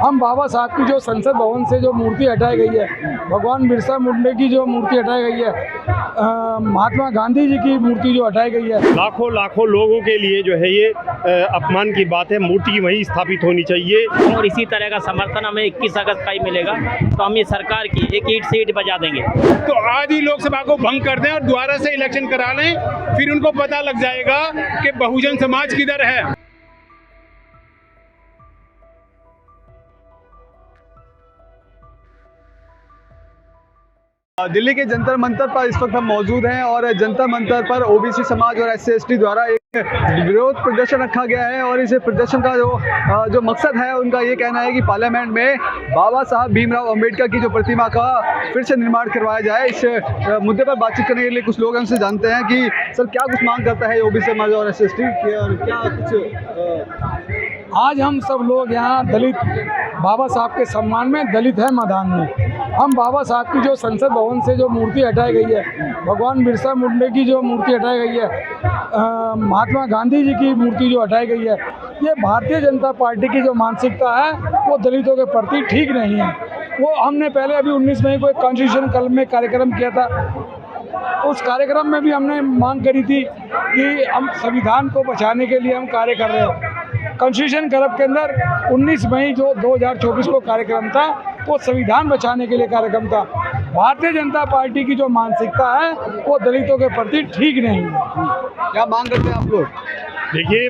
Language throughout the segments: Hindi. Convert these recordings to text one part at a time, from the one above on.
हम बाबा साहब की जो संसद भवन से जो मूर्ति हटाई गई है, भगवान बिरसा मुंडा की जो मूर्ति हटाई गई है, महात्मा गांधी जी की मूर्ति जो हटाई गई है, लाखों लाखों लोगों के लिए जो है ये अपमान की बात है। मूर्ति वहीं स्थापित होनी चाहिए और इसी तरह का समर्थन हमें 21 अगस्त का ही मिलेगा, तो हम ये सरकार की एक ईंट से ईंट बजा देंगे। तो आज ही लोकसभा को भंग कर दें और दोबारा से इलेक्शन करा लें, फिर उनको पता लग जाएगा कि बहुजन समाज किधर है। दिल्ली के जंतर मंतर पर इस वक्त हम मौजूद हैं और जंतर मंतर पर ओबीसी समाज और SC/ST द्वारा एक विरोध प्रदर्शन रखा गया है। और इस प्रदर्शन का जो मकसद है, उनका ये कहना है कि पार्लियामेंट में बाबा साहब भीमराव अंबेडकर की जो प्रतिमा का फिर से निर्माण करवाया जाए। इस मुद्दे पर बातचीत करने के लिए कुछ लोग हमसे जानते हैं कि सर क्या कुछ मांग करता है ओबीसी समाज और SC/ST और क्या कुछ। आज हम सब लोग यहाँ दलित बाबा साहब के सम्मान में दलित है मैदान में। हम बाबा साहब की जो संसद भवन से जो मूर्ति हटाई गई है, भगवान बिरसा मुंडा की जो मूर्ति हटाई गई है, महात्मा गांधी जी की मूर्ति जो हटाई गई है, ये भारतीय जनता पार्टी की जो मानसिकता है वो दलितों के प्रति ठीक नहीं है। वो हमने पहले अभी 19 मई को एक कॉन्स्टिट्यूशन क्लब में कार्यक्रम किया था। उस कार्यक्रम में भी हमने मांग करी थी कि हम संविधान को बचाने के लिए हम कार्य कर रहे हैं। कॉन्स्टिट्यूशन क्लब के अंदर 19 मई जो 2024 को कार्यक्रम था, वो संविधान बचाने के लिए कार्यक्रम था। भारतीय जनता पार्टी की जो मानसिकता है वो दलितों के प्रति ठीक नहीं है। क्या मांग करते हैं आप लोग? देखिए,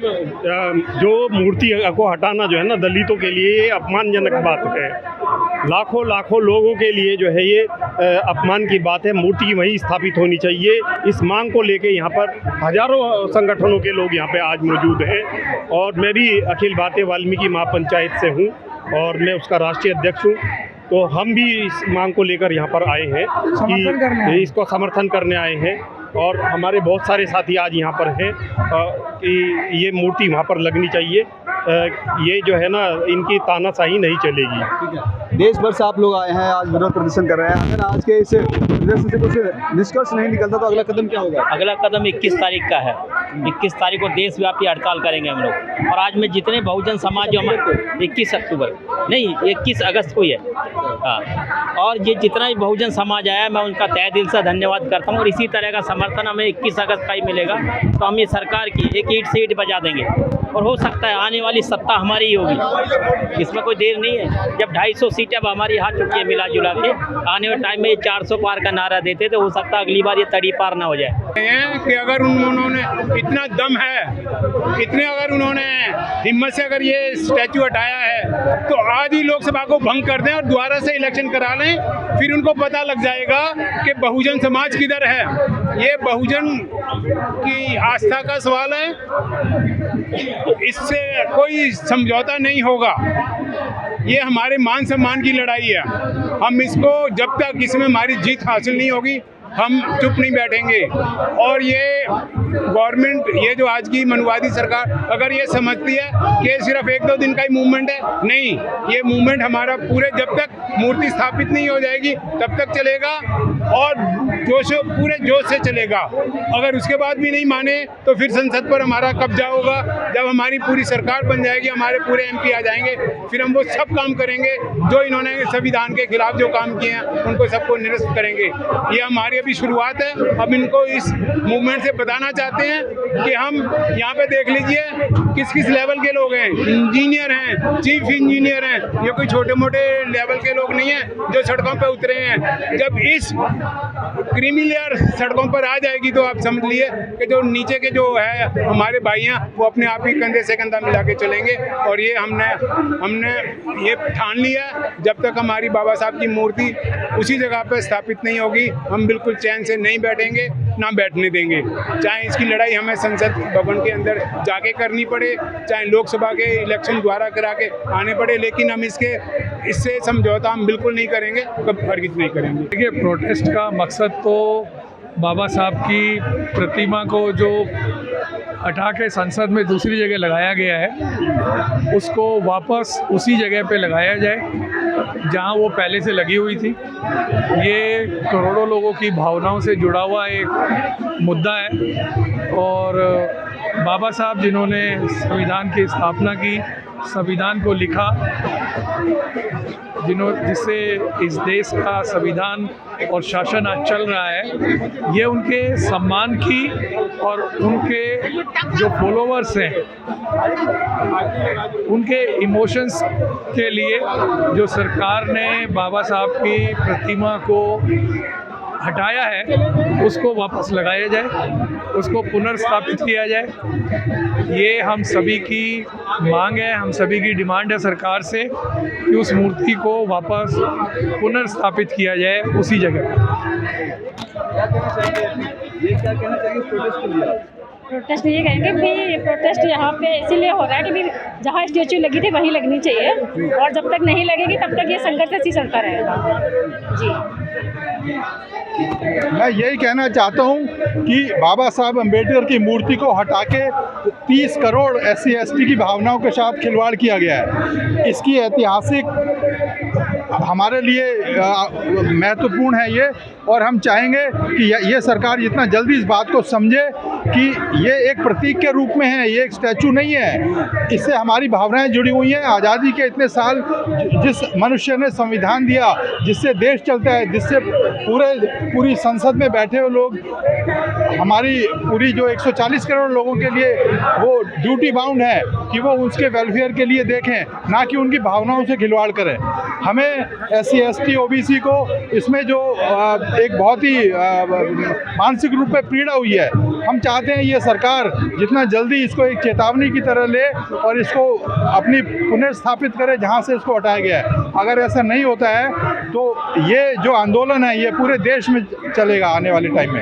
जो मूर्ति को हटाना जो है ना दलितों के लिए ये अपमानजनक बात है। लाखों लाखों लोगों के लिए जो है ये अपमान की बात है। मूर्ति वहीं स्थापित होनी चाहिए। इस मांग को लेके यहाँ पर हजारों संगठनों के लोग यहाँ पे आज मौजूद हैं और मैं भी अखिल भारतीय वाल्मीकि महापंचायत से हूँ और मैं उसका राष्ट्रीय अध्यक्ष हूँ। तो हम भी इस मांग को लेकर यहाँ पर आए हैं कि इसको समर्थन करने आए हैं और हमारे बहुत सारे साथी आज यहाँ पर हैं कि ये मूर्ति वहाँ पर लगनी चाहिए। ये जो है ना, इनकी तानाशाही नहीं चलेगी। ठीक है, देश भर से आप लोग आए हैं, आज विरोध प्रदर्शन कर रहे हैं। अगर आज के इस प्रदर्शन से कुछ निष्कर्ष नहीं निकलता तो अगला कदम क्या होगा? अगला कदम 21 तारीख का है। 21 तारीख को देशव्यापी हड़ताल करेंगे हम लोग। और आज में जितने बहुजन समाज जो हमारे 21 अक्टूबर नहीं 21 अगस्त को ही है, हाँ, और ये जितना भी बहुजन समाज आया मैं उनका तहे दिल से धन्यवाद करता हूँ। और इसी तरह का समर्थन हमें 21 अगस्त का ही मिलेगा, तो हम ये सरकार की एक ईंट से ईंट बजा देंगे। और हो सकता है आने वाली सत्ता हमारी ही होगी, इसमें कोई देर नहीं है। जब 250 सीटें अब हमारी हाथ चुकी है मिला जुला के, आने वाले टाइम में ये 400 पार का नारा देते तो हो सकता है अगली बार ये तड़ी पार ना हो जाए। कि अगर उन्होंने इतना दम है, इतने अगर उन्होंने हिम्मत से अगर ये स्टैचू हटाया है, तो आज ही लोकसभा को भंग कर दें और दोबारा से इलेक्शन करा लें, फिर उनको पता लग जाएगा कि बहुजन समाज किधर है। ये बहुजन की आस्था का सवाल है, इससे कोई समझौता नहीं होगा। ये हमारे मान सम्मान की लड़ाई है। हम इसको जब तक इसमें हमारी जीत हासिल नहीं होगी हम चुप नहीं बैठेंगे। और ये गवर्नमेंट, ये जो आज की मनुवादी सरकार अगर ये समझती है कि ये सिर्फ 1-2 दिन का ही मूवमेंट है, नहीं, ये मूवमेंट हमारा पूरे जब तक मूर्ति स्थापित नहीं हो जाएगी तब तक चलेगा और पूरे जोश से चलेगा। अगर उसके बाद भी नहीं माने तो फिर संसद पर हमारा कब्जा होगा। जब हमारी पूरी सरकार बन जाएगी, हमारे पूरे MP आ जाएंगे, फिर हम वो सब काम करेंगे जो इन्होंने संविधान के खिलाफ जो काम किए हैं उनको सबको निरस्त करेंगे। ये हमारी अभी शुरुआत है। अब इनको इस मूवमेंट से बताना चाहते हैं कि हम यहाँ पे देख लीजिए किस किस लेवल के लोग हैं। इंजीनियर हैं, चीफ इंजीनियर हैं, ये कोई छोटे मोटे लेवल के लोग नहीं हैं जो सड़कों पे उतरे हैं। जब इस क्रीमी लेयर सड़कों पर आ जाएगी तो आप समझ लिए कि जो नीचे के जो है हमारे भाई हैं वो अपने आप ही कंधे से कंधा मिला के चलेंगे। और ये हमने ये ठान लिया, जब तक हमारी बाबा साहब की मूर्ति उसी जगह पर स्थापित नहीं होगी हम बिल्कुल चैन से नहीं बैठेंगे, ना बैठने देंगे। चाहे इसकी लड़ाई हमें संसद भवन के अंदर जाके करनी पड़े, चाहे लोकसभा के इलेक्शन द्वारा करा के आने पड़े, लेकिन हम इससे समझौता हम बिल्कुल नहीं करेंगे, कभी हरगिज़ नहीं करेंगे। देखिए, प्रोटेस्ट का मकसद तो बाबा साहब की प्रतिमा को जो हटा के संसद में दूसरी जगह लगाया गया है उसको वापस उसी जगह पे लगाया जाए जहां वो पहले से लगी हुई थी। ये करोड़ों लोगों की भावनाओं से जुड़ा हुआ एक मुद्दा है और बाबा साहब जिन्होंने संविधान की स्थापना की, संविधान को लिखा, जिससे इस देश का संविधान और शासन आज चल रहा है, ये उनके सम्मान की और उनके जो फॉलोअर्स हैं उनके इमोशंस के लिए जो सरकार ने बाबा साहब की प्रतिमा को हटाया है उसको वापस लगाया जाए, उसको पुनर्स्थापित किया जाए। ये हम सभी की मांग है, हम सभी की डिमांड है सरकार से कि उस मूर्ति को वापस पुनर्स्थापित किया जाए उसी जगह। प्रोटेस्ट ये कहेंगे भी प्रोटेस्ट यहाँ पे इसीलिए हो रहा है कि भी जहाँ स्टैचू लगी थी वहीं लगनी चाहिए, और जब तक नहीं लगेगी तब तक ये संघर्ष ऐसी चलता रहेगा। जी, मैं यही कहना चाहता हूँ कि बाबा साहब अम्बेडकर की मूर्ति को हटा के 30 करोड़ SC ST की भावनाओं के साथ खिलवाड़ किया गया है। इसकी ऐतिहासिक हमारे लिए महत्वपूर्ण है ये, और हम चाहेंगे कि ये सरकार जितना जल्दी इस बात को समझे कि ये एक प्रतीक के रूप में है, ये एक स्टैचू नहीं है। इससे हमारी भावनाएं जुड़ी हुई हैं। आज़ादी के इतने साल जिस मनुष्य ने संविधान दिया, जिससे देश चलता है, जिससे पूरी संसद में बैठे हुए लोग, हमारी पूरी जो 140 करोड़ लोगों के लिए वो ड्यूटी बाउंड है कि वो उसके वेलफेयर के लिए देखें, ना कि उनकी भावनाओं से खिलवाड़ करें। हमें SC ST OBC को इसमें जो एक बहुत ही मानसिक रूप में पीड़ा हुई है, हम चाहते हैं ये सरकार जितना जल्दी इसको एक चेतावनी की तरह ले और इसको अपनी पुनर्स्थापित करे जहाँ से इसको हटाया गया है। अगर ऐसा नहीं होता है तो ये जो आंदोलन है ये पूरे देश में चलेगा आने वाले टाइम में।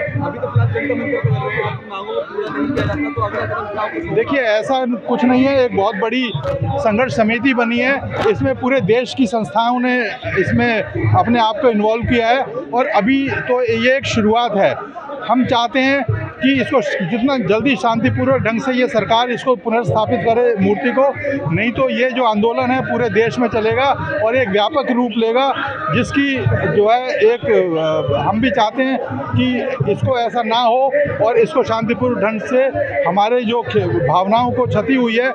देखिए, ऐसा कुछ नहीं है, एक बहुत बड़ी संघर्ष समिति बनी है, इसमें पूरे देश की संस्थाओं ने इसमें अपने आप को इन्वॉल्व किया है, और अभी तो ये एक शुरुआत है। हम चाहते हैं कि इसको जितना जल्दी शांतिपूर्वक ढंग से ये सरकार इसको पुनर्स्थापित करे मूर्ति को, नहीं तो ये जो आंदोलन है पूरे देश में चलेगा और एक व्यापक रूप लेगा, जिसकी जो है एक हम भी चाहते हैं कि इसको ऐसा ना हो और इसको शांतिपूर्ण ढंग से हमारे जो भावनाओं को क्षति हुई है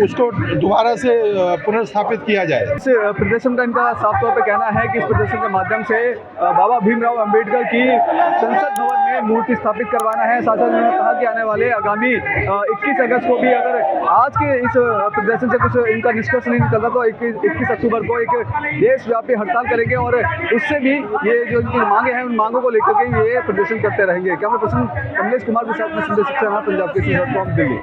उसको दोबारा से पुनर्स्थापित किया जाए। इस प्रदर्शन का इनका साफ तौर पर कहना है कि इस प्रदर्शन के माध्यम से बाबा भीमराव अंबेडकर की संसद भवन में मूर्ति स्थापित करवाना है। साथ ही उन्होंने कहा कि आने वाले आगामी 21 अगस्त को भी अगर आज के इस प्रदर्शन से कुछ इनका निष्कर्ष नहीं निकलता तो 21 अक्टूबर को एक देशव्यापी हड़ताल करेंगे, और उससे भी ये जो इनकी मांगे हैं उन मांगों को लेकर के ये प्रदर्शन करते रहेंगे। कैमरा पर्सन कमलेश कुमार के साथ में संदेश पंजाब के दिल्ली।